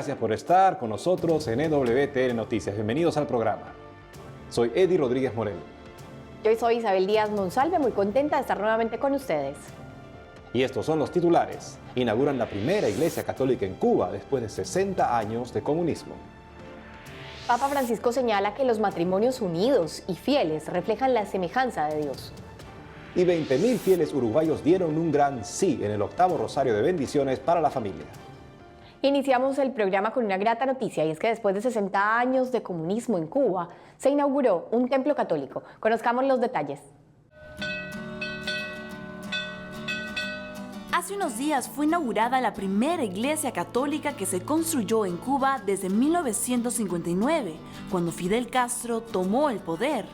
Gracias por estar con nosotros en EWTN Noticias. Bienvenidos al programa. Soy Eddie Rodríguez Moreno. Yo soy Isabel Díaz Monsalve, muy contenta de estar nuevamente con ustedes. Y estos son los titulares. Inauguran la primera iglesia católica en Cuba después de 60 años de comunismo. Papa Francisco señala que los matrimonios unidos y fieles reflejan la semejanza de Dios. Y 20.000 fieles uruguayos dieron un gran sí en el 8º Rosario de Bendiciones para la familia. Iniciamos el programa con una grata noticia, y es que después de 60 años de comunismo en Cuba, se inauguró un templo católico. Conozcamos los detalles. Hace unos días fue inaugurada la primera iglesia católica que se construyó en Cuba desde 1959, cuando Fidel Castro tomó el poder.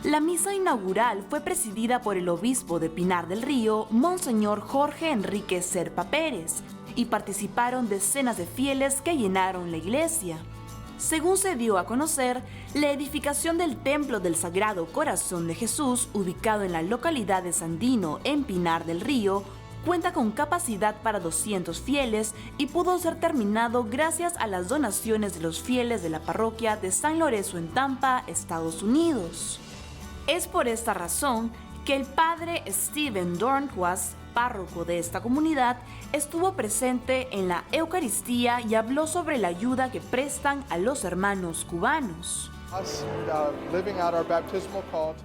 La misa inaugural fue presidida por el obispo de Pinar del Río, Monseñor Jorge Enrique Serpa Pérez, y participaron decenas de fieles que llenaron la iglesia. Según se dio a conocer, la edificación del Templo del Sagrado Corazón de Jesús, ubicado en la localidad de Sandino, en Pinar del Río, cuenta con capacidad para 200 fieles y pudo ser terminado gracias a las donaciones de los fieles de la parroquia de San Lorenzo en Tampa, Estados Unidos. Es por esta razón que el padre Steven Dornquist, párroco de esta comunidad, estuvo presente en la Eucaristía y habló sobre la ayuda que prestan a los hermanos cubanos.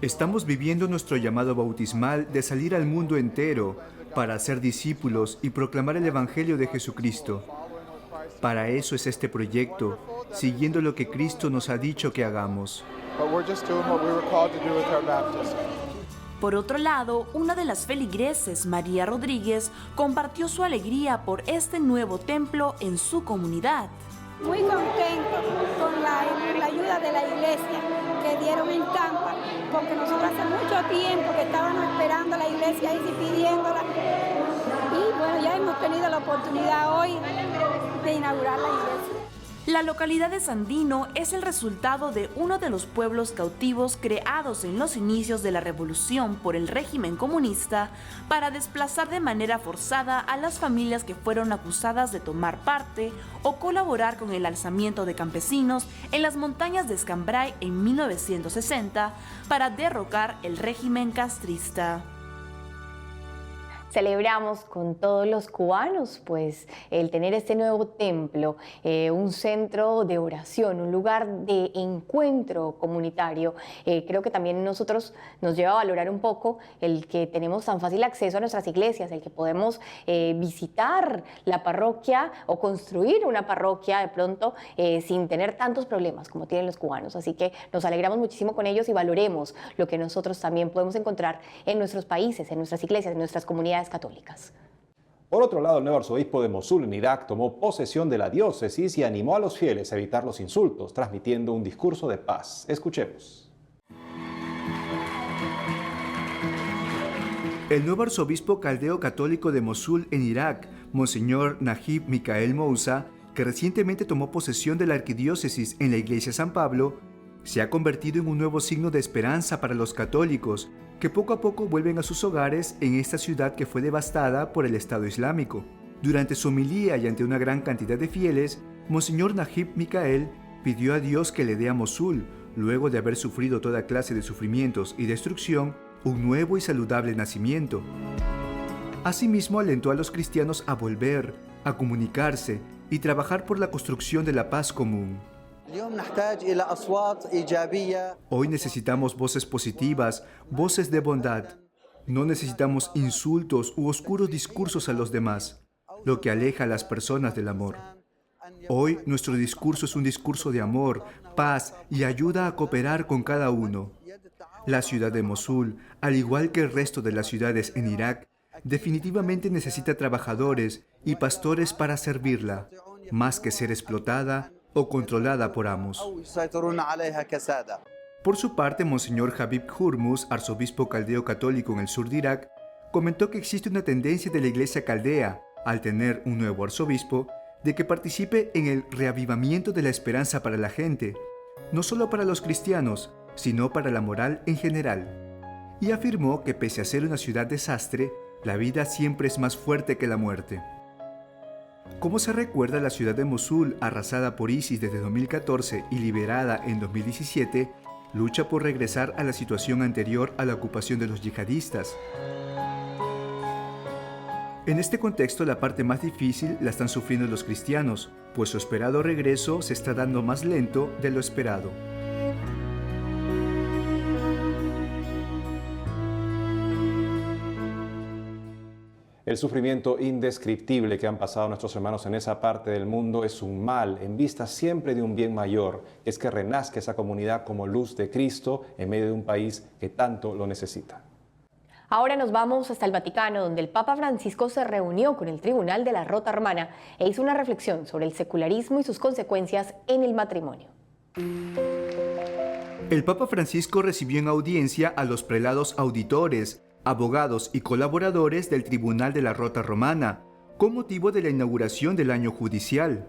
Estamos viviendo nuestro llamado bautismal de salir al mundo entero para ser discípulos y proclamar el Evangelio de Jesucristo. Para eso es este proyecto, siguiendo lo que Cristo nos ha dicho que hagamos. Por otro lado, una de las feligreses, María Rodríguez, compartió su alegría por este nuevo templo en su comunidad. Muy contento con la ayuda de la iglesia que dieron en Tampa, porque nosotros hace mucho tiempo que estábamos esperando la iglesia y pidiéndola. Y bueno, ya hemos tenido la oportunidad hoy de inaugurar la iglesia. La localidad de Sandino es el resultado de uno de los pueblos cautivos creados en los inicios de la revolución por el régimen comunista para desplazar de manera forzada a las familias que fueron acusadas de tomar parte o colaborar con el alzamiento de campesinos en las montañas de Escambray en 1960 para derrocar el régimen castrista. Celebramos con todos los cubanos pues el tener este nuevo templo, un centro de oración, un lugar de encuentro comunitario. Creo que también nosotros nos lleva a valorar un poco el que tenemos tan fácil acceso a nuestras iglesias, el que podemos visitar la parroquia o construir una parroquia de pronto sin tener tantos problemas como tienen los cubanos. Así que nos alegramos muchísimo con ellos y valoremos lo que nosotros también podemos encontrar en nuestros países, en nuestras iglesias, en nuestras comunidades católicas. Por otro lado, el nuevo arzobispo de Mosul, en Irak, tomó posesión de la diócesis y animó a los fieles a evitar los insultos, transmitiendo un discurso de paz. Escuchemos. El nuevo arzobispo caldeo católico de Mosul, en Irak, Monseñor Najib Mikael Moussa, que recientemente tomó posesión de la arquidiócesis en la iglesia San Pablo, se ha convertido en un nuevo signo de esperanza para los católicos, que poco a poco vuelven a sus hogares en esta ciudad que fue devastada por el Estado Islámico. Durante su homilía y ante una gran cantidad de fieles, Monseñor Najib Mikael pidió a Dios que le dé a Mosul, luego de haber sufrido toda clase de sufrimientos y destrucción, un nuevo y saludable nacimiento. Asimismo, alentó a los cristianos a volver, a comunicarse y trabajar por la construcción de la paz común. Hoy necesitamos voces positivas, voces de bondad. No necesitamos insultos u oscuros discursos a los demás, lo que aleja a las personas del amor. Hoy nuestro discurso es un discurso de amor, paz y ayuda a cooperar con cada uno. La ciudad de Mosul, al igual que el resto de las ciudades en Irak, definitivamente necesita trabajadores y pastores para servirla, más que ser explotada o controlada por amos. Por su parte, Monseñor Habib Hurmus, arzobispo caldeo católico en el sur de Irak, comentó que existe una tendencia de la iglesia caldea, al tener un nuevo arzobispo, de que participe en el reavivamiento de la esperanza para la gente, no solo para los cristianos, sino para la moral en general. Y afirmó que pese a ser una ciudad desastre, la vida siempre es más fuerte que la muerte. Como se recuerda, la ciudad de Mosul, arrasada por ISIS desde 2014 y liberada en 2017, lucha por regresar a la situación anterior a la ocupación de los yihadistas. En este contexto, la parte más difícil la están sufriendo los cristianos, pues su esperado regreso se está dando más lento de lo esperado. El sufrimiento indescriptible que han pasado nuestros hermanos en esa parte del mundo es un mal en vista siempre de un bien mayor, es que renazca esa comunidad como luz de Cristo en medio de un país que tanto lo necesita. Ahora nos vamos hasta el Vaticano, donde el Papa Francisco se reunió con el Tribunal de la Rota Romana e hizo una reflexión sobre el secularismo y sus consecuencias en el matrimonio. El Papa Francisco recibió en audiencia a los prelados auditores, abogados y colaboradores del Tribunal de la Rota Romana, con motivo de la inauguración del año judicial.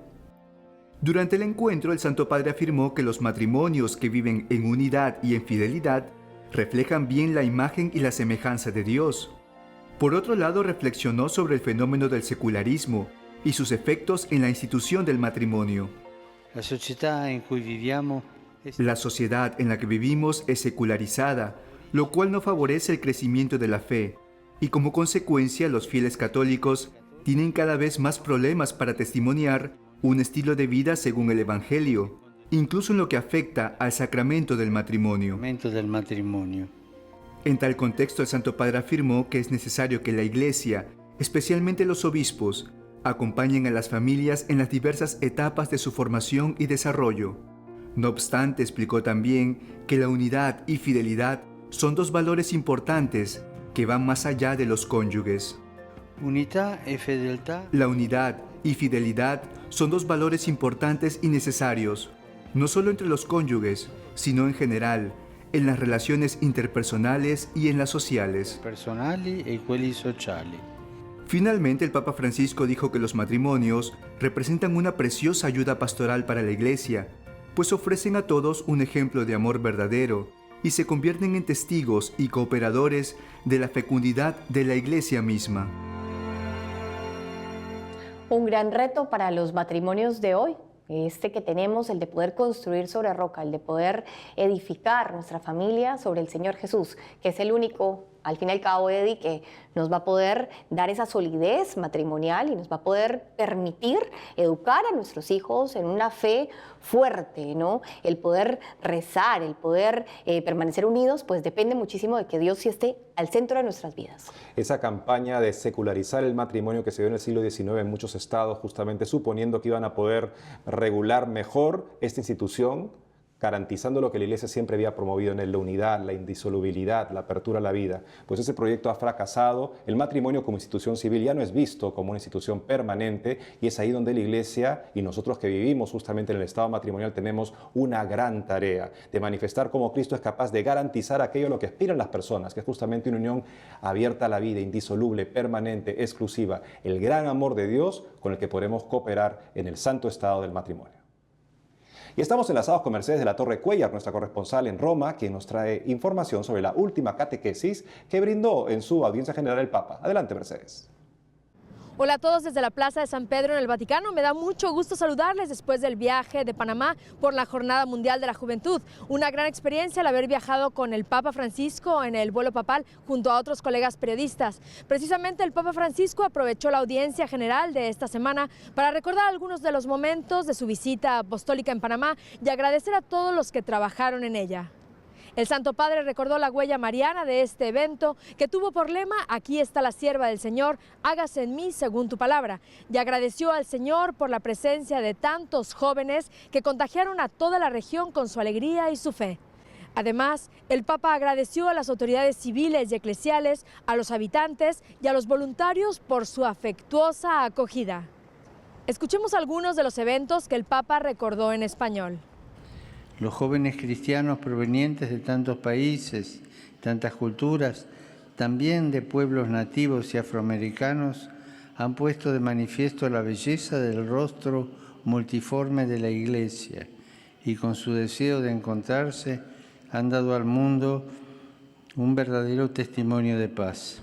Durante el encuentro, el Santo Padre afirmó que los matrimonios que viven en unidad y en fidelidad reflejan bien la imagen y la semejanza de Dios. Por otro lado, reflexionó sobre el fenómeno del secularismo y sus efectos en la institución del matrimonio. La sociedad en la que vivimos es secularizada, lo cual no favorece el crecimiento de la fe, y como consecuencia los fieles católicos tienen cada vez más problemas para testimoniar un estilo de vida según el Evangelio, incluso en lo que afecta al sacramento del matrimonio. En tal contexto, el Santo Padre afirmó que es necesario que la Iglesia, especialmente los obispos, acompañen a las familias en las diversas etapas de su formación y desarrollo. No obstante, explicó también que la unidad y fidelidad son dos valores importantes que van más allá de los cónyuges. La unidad y fidelidad son dos valores importantes y necesarios, no solo entre los cónyuges, sino en general, en las relaciones interpersonales y en las sociales. Finalmente, el Papa Francisco dijo que los matrimonios representan una preciosa ayuda pastoral para la Iglesia, pues ofrecen a todos un ejemplo de amor verdadero y se convierten en testigos y cooperadores de la fecundidad de la Iglesia misma. Un gran reto para los matrimonios de hoy, que tenemos, el de poder construir sobre roca, el de poder edificar nuestra familia sobre el Señor Jesús, que es el único, al fin y al cabo, Eddie, que nos va a poder dar esa solidez matrimonial y nos va a poder permitir educar a nuestros hijos en una fe fuerte, ¿no? El poder rezar, el poder permanecer unidos, pues depende muchísimo de que Dios sí esté al centro de nuestras vidas. Esa campaña de secularizar el matrimonio que se dio en el siglo XIX en muchos estados, justamente suponiendo que iban a poder regular mejor esta institución, garantizando lo que la Iglesia siempre había promovido en él, la unidad, la indisolubilidad, la apertura a la vida. Pues ese proyecto ha fracasado, el matrimonio como institución civil ya no es visto como una institución permanente y es ahí donde la Iglesia y nosotros que vivimos justamente en el estado matrimonial tenemos una gran tarea de manifestar cómo Cristo es capaz de garantizar aquello a lo que aspiran las personas, que es justamente una unión abierta a la vida, indisoluble, permanente, exclusiva, el gran amor de Dios con el que podemos cooperar en el santo estado del matrimonio. Y estamos enlazados con Mercedes de la Torre Cuellar, nuestra corresponsal en Roma, quien nos trae información sobre la última catequesis que brindó en su audiencia general el Papa. Adelante, Mercedes. Hola a todos desde la Plaza de San Pedro en el Vaticano. Me da mucho gusto saludarles después del viaje de Panamá por la Jornada Mundial de la Juventud. Una gran experiencia el haber viajado con el Papa Francisco en el vuelo papal junto a otros colegas periodistas. Precisamente el Papa Francisco aprovechó la audiencia general de esta semana para recordar algunos de los momentos de su visita apostólica en Panamá y agradecer a todos los que trabajaron en ella. El Santo Padre recordó la huella mariana de este evento que tuvo por lema: aquí está la sierva del Señor, hágase en mí según tu palabra, y agradeció al Señor por la presencia de tantos jóvenes que contagiaron a toda la región con su alegría y su fe. Además, el Papa agradeció a las autoridades civiles y eclesiales, a los habitantes y a los voluntarios por su afectuosa acogida. Escuchemos algunos de los eventos que el Papa recordó en español. Los jóvenes cristianos provenientes de tantos países, tantas culturas, también de pueblos nativos y afroamericanos, han puesto de manifiesto la belleza del rostro multiforme de la Iglesia y con su deseo de encontrarse han dado al mundo un verdadero testimonio de paz.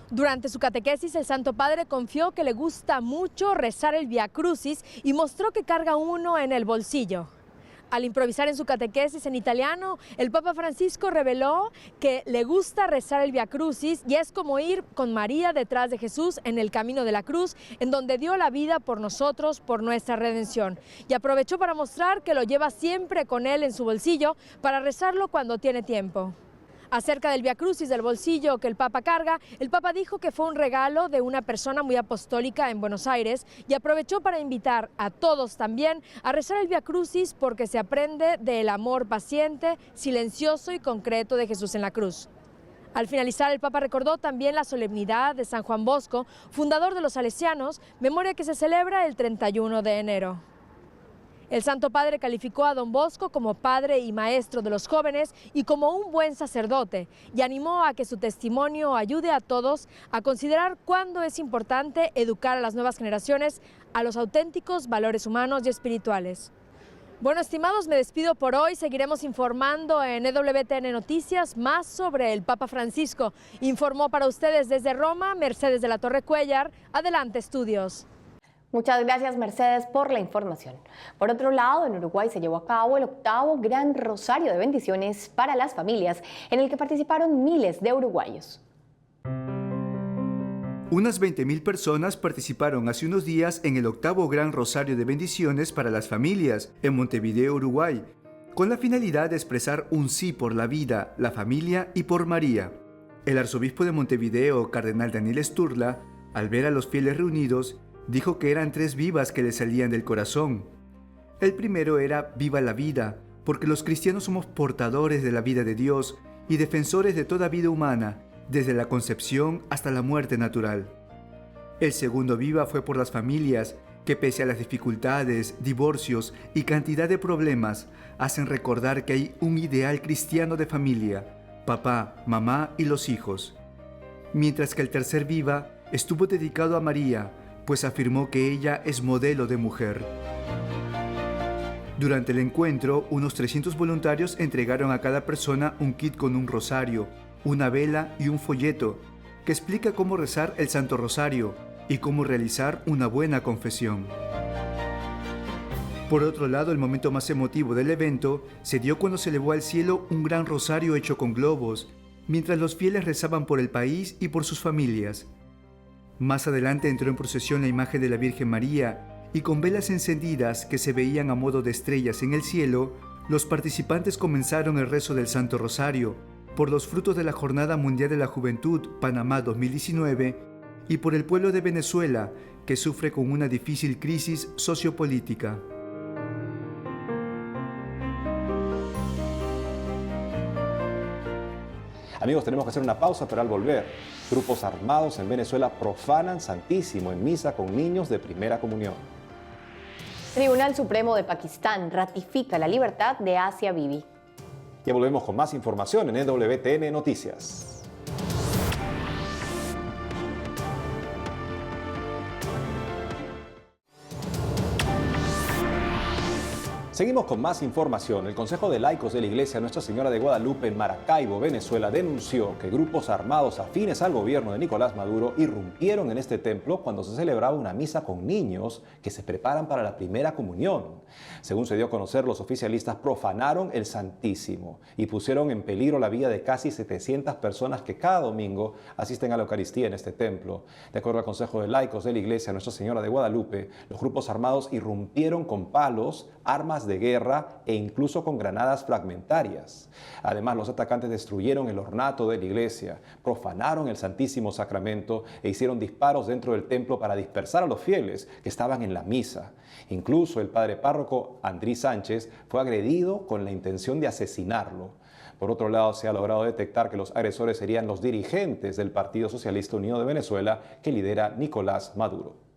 Durante su catequesis, el Santo Padre confió que le gusta mucho rezar el Vía Crucis y mostró que carga uno en el bolsillo. Al improvisar en su catequesis en italiano, el Papa Francisco reveló que le gusta rezar el Vía Crucis y es como ir con María detrás de Jesús en el camino de la cruz, en donde dio la vida por nosotros, por nuestra redención. Y aprovechó para mostrar que lo lleva siempre con él en su bolsillo para rezarlo cuando tiene tiempo. Acerca del Vía Crucis del bolsillo que el Papa carga, el Papa dijo que fue un regalo de una persona muy apostólica en Buenos Aires y aprovechó para invitar a todos también a rezar el Vía Crucis porque se aprende del amor paciente, silencioso y concreto de Jesús en la cruz. Al finalizar, el Papa recordó también la solemnidad de San Juan Bosco, fundador de los salesianos, memoria que se celebra el 31 de enero. El Santo Padre calificó a Don Bosco como padre y maestro de los jóvenes y como un buen sacerdote y animó a que su testimonio ayude a todos a considerar cuándo es importante educar a las nuevas generaciones a los auténticos valores humanos y espirituales. Bueno, estimados, me despido por hoy. Seguiremos informando en EWTN Noticias más sobre el Papa Francisco. Informó para ustedes desde Roma Mercedes de la Torre Cuellar. Adelante, estudios. Muchas gracias, Mercedes, por la información. Por otro lado, en Uruguay se llevó a cabo el 8º Gran Rosario de Bendiciones para las Familias, en el que participaron miles de uruguayos. Unas 20.000 personas participaron hace unos días en el 8º Gran Rosario de Bendiciones para las Familias en Montevideo, Uruguay, con la finalidad de expresar un sí por la vida, la familia y por María. El arzobispo de Montevideo, cardenal Daniel Sturla, al ver a los fieles reunidos, dijo que eran 3 vivas que le salían del corazón. El primero era viva la vida, porque los cristianos somos portadores de la vida de Dios y defensores de toda vida humana, desde la concepción hasta la muerte natural. El segundo viva fue por las familias, que pese a las dificultades, divorcios y cantidad de problemas, hacen recordar que hay un ideal cristiano de familia, papá, mamá y los hijos. Mientras que el tercer viva estuvo dedicado a María, pues afirmó que ella es modelo de mujer. Durante el encuentro, unos 300 voluntarios entregaron a cada persona un kit con un rosario, una vela y un folleto que explica cómo rezar el Santo Rosario y cómo realizar una buena confesión. Por otro lado, el momento más emotivo del evento se dio cuando se elevó al cielo un gran rosario hecho con globos, mientras los fieles rezaban por el país y por sus familias. Más adelante entró en procesión la imagen de la Virgen María y con velas encendidas que se veían a modo de estrellas en el cielo, los participantes comenzaron el rezo del Santo Rosario por los frutos de la Jornada Mundial de la Juventud Panamá 2019 y por el pueblo de Venezuela que sufre con una difícil crisis sociopolítica. Amigos, tenemos que hacer una pausa, pero al volver, grupos armados en Venezuela profanan Santísimo en misa con niños de primera comunión. Tribunal Supremo de Pakistán ratifica la libertad de Asia Bibi. Ya volvemos con más información en EWTN Noticias. Seguimos con más información. El Consejo de Laicos de la Iglesia Nuestra Señora de Guadalupe en Maracaibo, Venezuela, denunció que grupos armados afines al gobierno de Nicolás Maduro irrumpieron en este templo cuando se celebraba una misa con niños que se preparan para la primera comunión. Según se dio a conocer, los oficialistas profanaron el Santísimo y pusieron en peligro la vida de casi 700 personas que cada domingo asisten a la Eucaristía en este templo. De acuerdo al Consejo de Laicos de la Iglesia Nuestra Señora de Guadalupe, los grupos armados irrumpieron con palos, armas de guerra e incluso con granadas fragmentarias. Además, los atacantes destruyeron el ornato de la iglesia, profanaron el Santísimo Sacramento e hicieron disparos dentro del templo para dispersar a los fieles que estaban en la misa. Incluso el padre párroco Andrés Sánchez fue agredido con la intención de asesinarlo. Por otro lado, se ha logrado detectar que los agresores serían los dirigentes del Partido Socialista Unido de Venezuela que lidera Nicolás Maduro.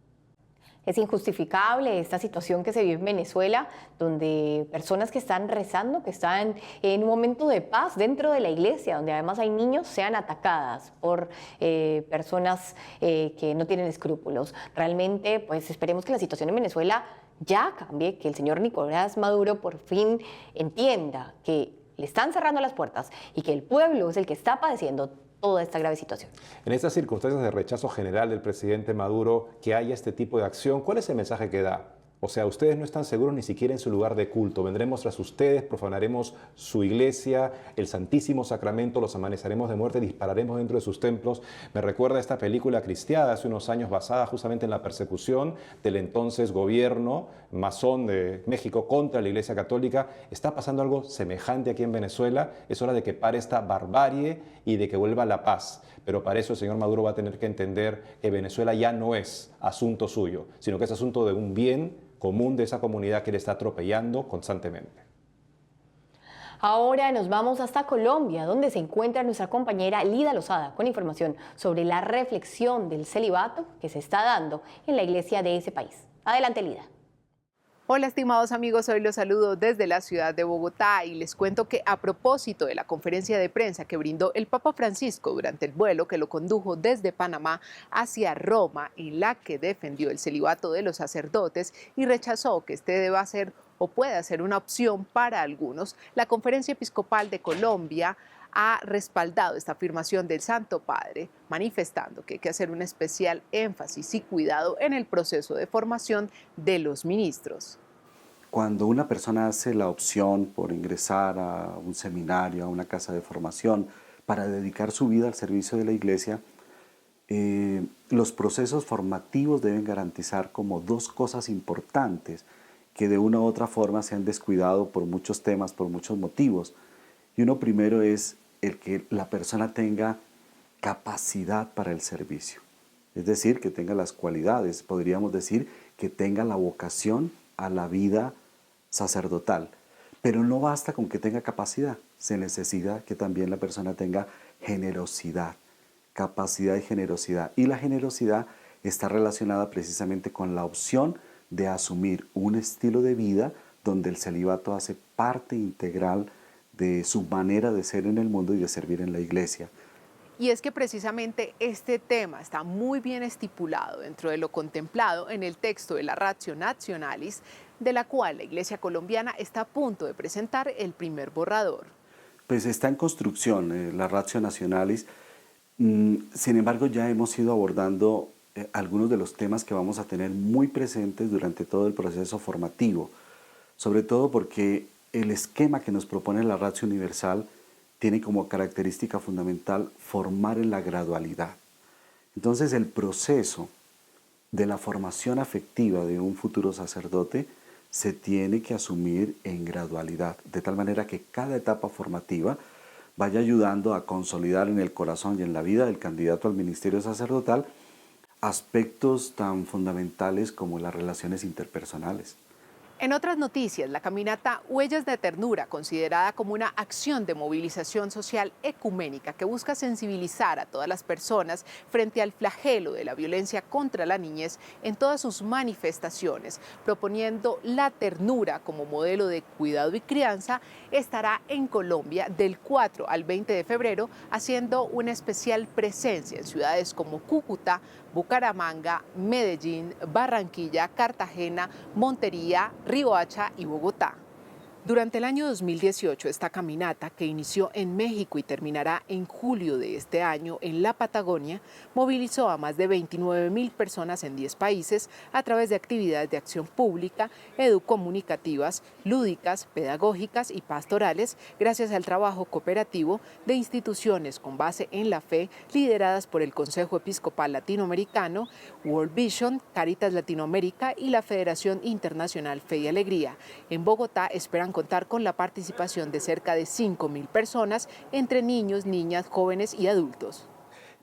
Es injustificable esta situación que se vive en Venezuela, donde personas que están rezando, que están en un momento de paz dentro de la iglesia, donde además hay niños, sean atacadas por personas que no tienen escrúpulos. Realmente, pues esperemos que la situación en Venezuela ya cambie, que el señor Nicolás Maduro por fin entienda que le están cerrando las puertas y que el pueblo es el que está padeciendo toda esta grave situación. En estas circunstancias de rechazo general del presidente Maduro, que haya este tipo de acción, ¿cuál es el mensaje que da? O sea, ustedes no están seguros ni siquiera en su lugar de culto. Vendremos tras ustedes, profanaremos su iglesia, el Santísimo Sacramento, los amaneceremos de muerte, dispararemos dentro de sus templos. Me recuerda a esta película cristiada hace unos años basada justamente en la persecución del entonces gobierno masón de México contra la Iglesia Católica. Está pasando algo semejante aquí en Venezuela. Es hora de que pare esta barbarie y de que vuelva la paz. Pero para eso el señor Maduro va a tener que entender que Venezuela ya no es asunto suyo, sino que es asunto de un bien común de esa comunidad que le está atropellando constantemente. Ahora nos vamos hasta Colombia, donde se encuentra nuestra compañera Lida Lozada con información sobre la reflexión del celibato que se está dando en la iglesia de ese país. Adelante, Lida. Hola estimados amigos, hoy los saludo desde la ciudad de Bogotá y les cuento que a propósito de la conferencia de prensa que brindó el Papa Francisco durante el vuelo que lo condujo desde Panamá hacia Roma, en la que defendió el celibato de los sacerdotes y rechazó que este deba ser o pueda ser una opción para algunos, la Conferencia Episcopal de Colombia ha respaldado esta afirmación del Santo Padre, manifestando que hay que hacer un especial énfasis y cuidado en el proceso de formación de los ministros. Cuando una persona hace la opción por ingresar a un seminario, a una casa de formación, para dedicar su vida al servicio de la iglesia, los procesos formativos deben garantizar como dos cosas importantes que de una u otra forma se han descuidado por muchos temas, por muchos motivos. Y uno primero es el que la persona tenga capacidad para el servicio. Es decir, que tenga las cualidades, podríamos decir que tenga la vocación a la vida sacerdotal. Pero no basta con que tenga capacidad, se necesita que también la persona tenga generosidad, capacidad y generosidad. Y la generosidad está relacionada precisamente con la opción de asumir un estilo de vida donde el celibato hace parte integral de su manera de ser en el mundo y de servir en la iglesia. Y es que precisamente este tema está muy bien estipulado dentro de lo contemplado en el texto de la Ratio Nationalis, de la cual la Iglesia colombiana está a punto de presentar el primer borrador. Pues está en construcción la Ratio Nationalis, sin embargo ya hemos ido abordando algunos de los temas que vamos a tener muy presentes durante todo el proceso formativo, sobre todo porque el esquema que nos propone la Ratio Universal tiene como característica fundamental formar en la gradualidad. Entonces el proceso de la formación afectiva de un futuro sacerdote se tiene que asumir en gradualidad, de tal manera que cada etapa formativa vaya ayudando a consolidar en el corazón y en la vida del candidato al ministerio sacerdotal aspectos tan fundamentales como las relaciones interpersonales. En otras noticias, la caminata Huellas de Ternura, considerada como una acción de movilización social ecuménica que busca sensibilizar a todas las personas frente al flagelo de la violencia contra la niñez en todas sus manifestaciones, proponiendo la ternura como modelo de cuidado y crianza, estará en Colombia del 4 al 20 de febrero, haciendo una especial presencia en ciudades como Cúcuta, Bucaramanga, Medellín, Barranquilla, Cartagena, Montería, Riohacha y Bogotá. Durante el año 2018, esta caminata, que inició en México y terminará en julio de este año en la Patagonia, movilizó a más de 29.000 personas en 10 países a través de actividades de acción pública, educomunicativas, lúdicas, pedagógicas y pastorales, gracias al trabajo cooperativo de instituciones con base en la fe lideradas por el Consejo Episcopal Latinoamericano, World Vision, Caritas Latinoamérica y la Federación Internacional Fe y Alegría. En Bogotá esperan contar con la participación de cerca de 5.000 personas, entre niños, niñas, jóvenes y adultos.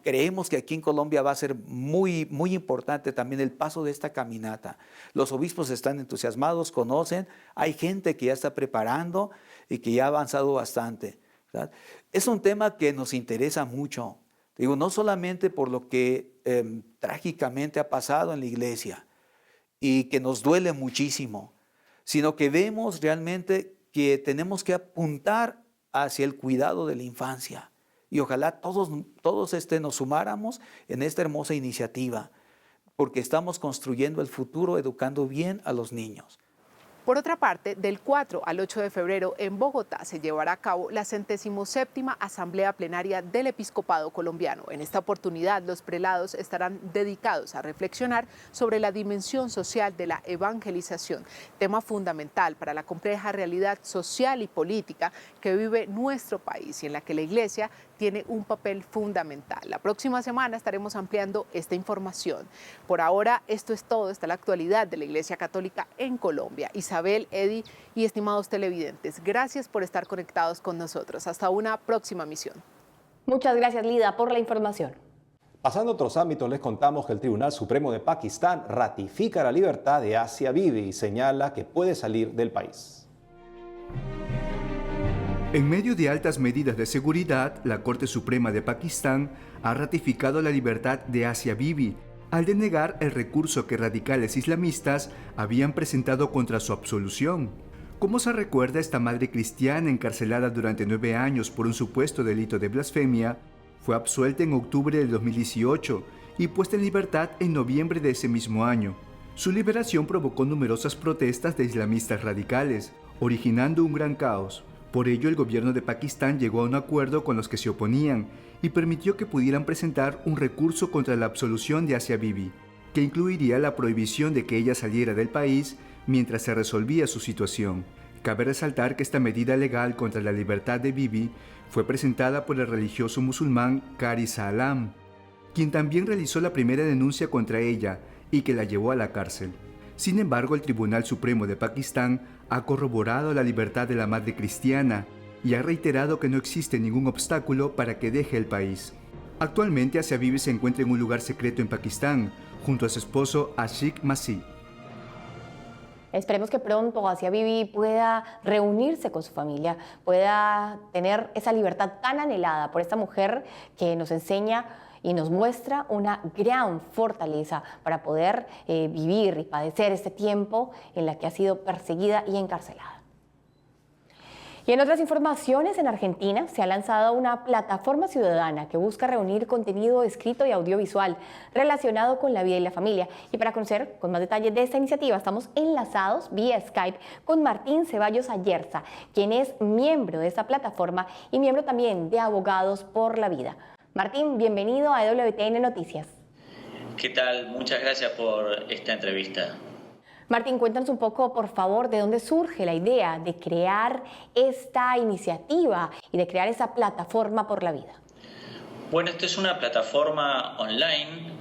Creemos que aquí en Colombia va a ser muy importante también el paso de esta caminata. Los obispos están entusiasmados, conocen, hay gente que ya está preparando y que ya ha avanzado bastante, ¿verdad? Es un tema que nos interesa mucho, digo, no solamente por lo que trágicamente ha pasado en la iglesia y que nos duele muchísimo, sino que vemos realmente que tenemos que apuntar hacia el cuidado de la infancia. Y ojalá todos nos sumáramos en esta hermosa iniciativa, porque estamos construyendo el futuro educando bien a los niños. Por otra parte, del 4 al 8 de febrero en Bogotá se llevará a cabo la 77ª Asamblea Plenaria del Episcopado Colombiano. En esta oportunidad, los prelados estarán dedicados a reflexionar sobre la dimensión social de la evangelización, tema fundamental para la compleja realidad social y política que vive nuestro país y en la que la Iglesia tiene un papel fundamental. La próxima semana estaremos ampliando esta información. Por ahora, esto es todo. Está la actualidad de la Iglesia Católica en Colombia. Isabel, Eddie y estimados televidentes, gracias por estar conectados con nosotros. Hasta una próxima misión. Muchas gracias, Lida, por la información. Pasando a otros ámbitos, les contamos que el Tribunal Supremo de Pakistán ratifica la libertad de Asia Bibi y señala que puede salir del país. En medio de altas medidas de seguridad, la Corte Suprema de Pakistán ha ratificado la libertad de Asia Bibi al denegar el recurso que radicales islamistas habían presentado contra su absolución. Como se recuerda, esta madre cristiana encarcelada durante 9 años por un supuesto delito de blasfemia, fue absuelta en octubre del 2018 y puesta en libertad en noviembre de ese mismo año. Su liberación provocó numerosas protestas de islamistas radicales, originando un gran caos. Por ello, el gobierno de Pakistán llegó a un acuerdo con los que se oponían y permitió que pudieran presentar un recurso contra la absolución de Asia Bibi, que incluiría la prohibición de que ella saliera del país mientras se resolvía su situación. Cabe resaltar que esta medida legal contra la libertad de Bibi fue presentada por el religioso musulmán Qari Salam, quien también realizó la primera denuncia contra ella y que la llevó a la cárcel. Sin embargo, el Tribunal Supremo de Pakistán ha corroborado la libertad de la madre cristiana y ha reiterado que no existe ningún obstáculo para que deje el país. Actualmente, Asia Bibi se encuentra en un lugar secreto en Pakistán, junto a su esposo Ashiq Masih. Esperemos que pronto Asia Bibi pueda reunirse con su familia, pueda tener esa libertad tan anhelada por esta mujer que nos enseña y nos muestra una gran fortaleza para poder vivir y padecer este tiempo en la que ha sido perseguida y encarcelada. Y en otras informaciones, en Argentina se ha lanzado una plataforma ciudadana que busca reunir contenido escrito y audiovisual relacionado con la vida y la familia. Y para conocer con más detalles de esta iniciativa, estamos enlazados vía Skype con Martín Ceballos Ayerza, quien es miembro de esta plataforma y miembro también de Abogados por la Vida. Martín, bienvenido a EWTN Noticias. ¿Qué tal? Muchas gracias por esta entrevista. Martín, cuéntanos un poco, por favor, de dónde surge la idea de crear esta iniciativa y de crear esa plataforma por la vida. Bueno, esta es una plataforma online,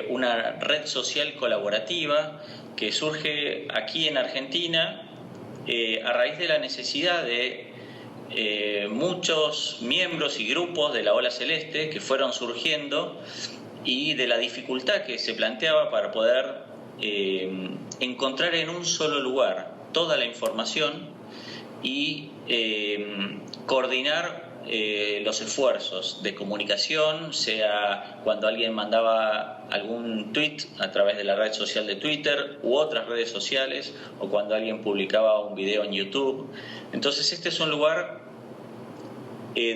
una red social colaborativa que surge aquí en Argentina a raíz de la necesidad de muchos miembros y grupos de la Ola Celeste que fueron surgiendo y de la dificultad que se planteaba para poder encontrar en un solo lugar toda la información y coordinar los esfuerzos de comunicación, sea cuando alguien mandaba algún tweet a través de la red social de Twitter u otras redes sociales, o cuando alguien publicaba un video en YouTube. Entonces este es un lugar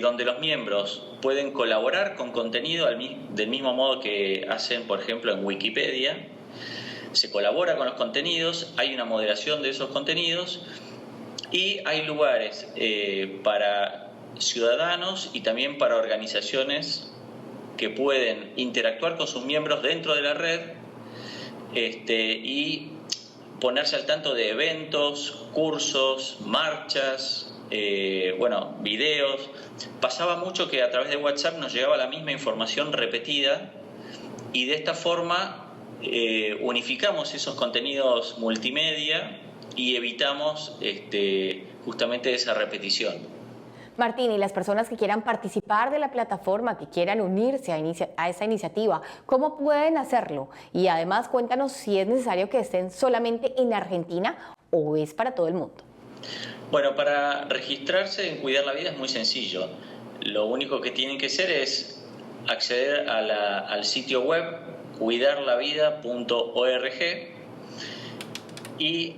donde los miembros pueden colaborar con contenido del mismo modo que hacen, por ejemplo, en Wikipedia. Se colabora con los contenidos, hay una moderación de esos contenidos y hay lugares para ciudadanos y también para organizaciones que pueden interactuar con sus miembros dentro de la red y ponerse al tanto de eventos, cursos, marchas, videos. Pasaba mucho que a través de WhatsApp nos llegaba la misma información repetida y de esta forma unificamos esos contenidos multimedia y evitamos justamente esa repetición. Martín, y las personas que quieran participar de la plataforma, que quieran unirse a esa iniciativa, ¿cómo pueden hacerlo? Y además cuéntanos si es necesario que estén solamente en Argentina o es para todo el mundo. Bueno, para registrarse en Cuidar la Vida es muy sencillo. Lo único que tienen que hacer es acceder al sitio web cuidarlavida.org y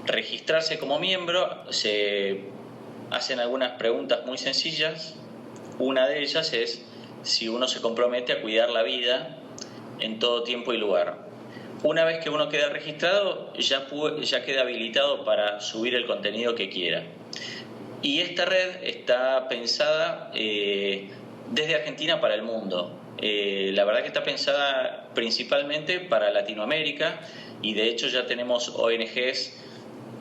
registrarse como miembro. Se hacen algunas preguntas muy sencillas. Una de ellas es si uno se compromete a cuidar la vida en todo tiempo y lugar. Una vez que uno queda registrado, ya queda habilitado para subir el contenido que quiera. Y esta red está pensada desde Argentina para el mundo. La verdad que está pensada principalmente para Latinoamérica, y de hecho ya tenemos ONGs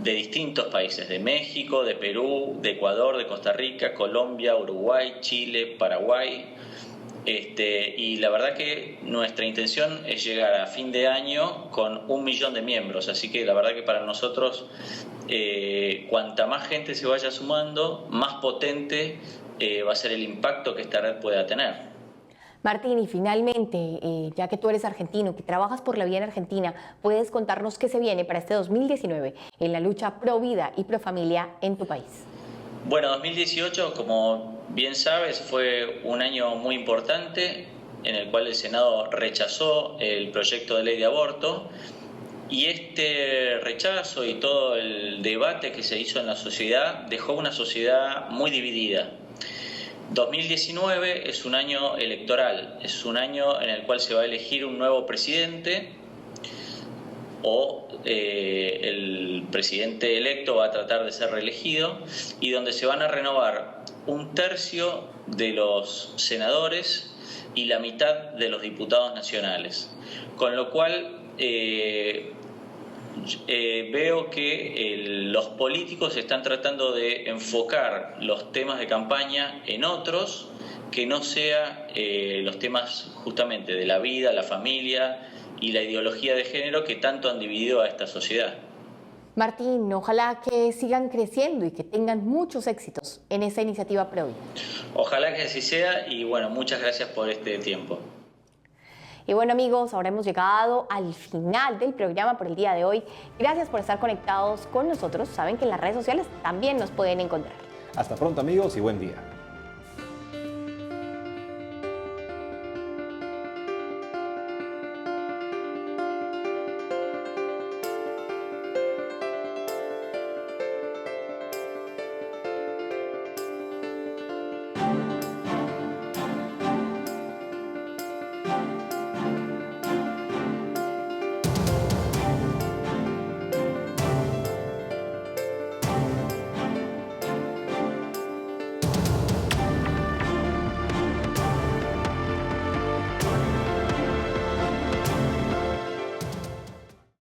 de distintos países, de México, de Perú, de Ecuador, de Costa Rica, Colombia, Uruguay, Chile, Paraguay. Y la verdad que nuestra intención es llegar a fin de año con 1 millón de miembros, así que la verdad que para nosotros cuanta más gente se vaya sumando, más potente va a ser el impacto que esta red pueda tener. Martín, y finalmente, ya que tú eres argentino, que trabajas por la vida en Argentina, ¿puedes contarnos qué se viene para este 2019 en la lucha pro vida y pro familia en tu país? Bueno, 2018, como bien sabes, fue un año muy importante en el cual el Senado rechazó el proyecto de ley de aborto, y este rechazo y todo el debate que se hizo en la sociedad dejó una sociedad muy dividida. 2019 es un año electoral, es un año en el cual se va a elegir un nuevo presidente, o el presidente electo va a tratar de ser reelegido, y donde se van a renovar 1/3 de los senadores y la mitad de los diputados nacionales. Con lo cual veo que los políticos están tratando de enfocar los temas de campaña en otros, que no sea los temas justamente de la vida, la familia y la ideología de género que tanto han dividido a esta sociedad. Martín, ojalá que sigan creciendo y que tengan muchos éxitos en esa iniciativa pro vida. Ojalá que así sea, y bueno, muchas gracias por este tiempo. Y bueno, amigos, ahora hemos llegado al final del programa por el día de hoy. Gracias por estar conectados con nosotros. Saben que en las redes sociales también nos pueden encontrar. Hasta pronto, amigos, y buen día.